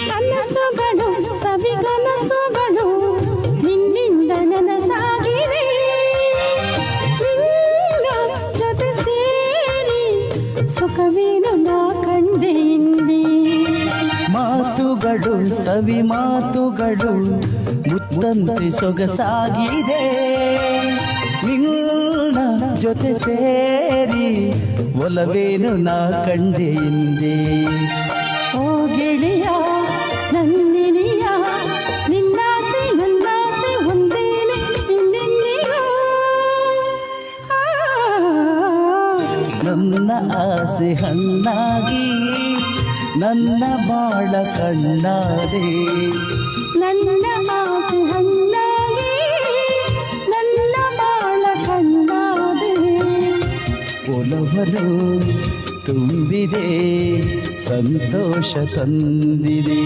ಕನಸುಗಳು ಸವಿ ಕನಸುಗಳು ನಿನ್ನಿಂದ ನನಸಾಗಿದೆ, ನಿನ್ನ ಜೊತೆ ಸೇರಿ ಸುಖವೇನು ನಾ ಕಂಡೆ ಇಂದಿ. ಮಾತುಗಳು ಸವಿ ಮಾತುಗಳು ಮುತ್ತಂತೆ ಸೊಗಸಾಗಿದೆ, ನಿನ್ನ ಜೊತೆ ಸೇರಿ ಒಲವೇನು ನಾ ಕಂಡೆ ಹಿಂದೆ. ಓ ಗೆಳೆಯ ನಂದಿನಿಯ ನಿನ್ನಾಸೆ ನನ್ನಾಸೆ ಒಂದೇನೆ ಇನ್ನೆಂದಿಗೂ. ನನ್ನ ಆಸೆ ಹಣ್ಣಾಗಿ ನನ್ನ ಬಾಳ ಕಣ್ಣಾದೆ, ನನ್ನ ಆಸೆ ಹಣ್ಣಾಗಿ ನನ್ನ ಬಾಳ ಕಣ್ಣಾದೆ. ಒಲವರು ತುಂಬಿದೆ ಸಂತೋಷ ತಂದಿದೆ.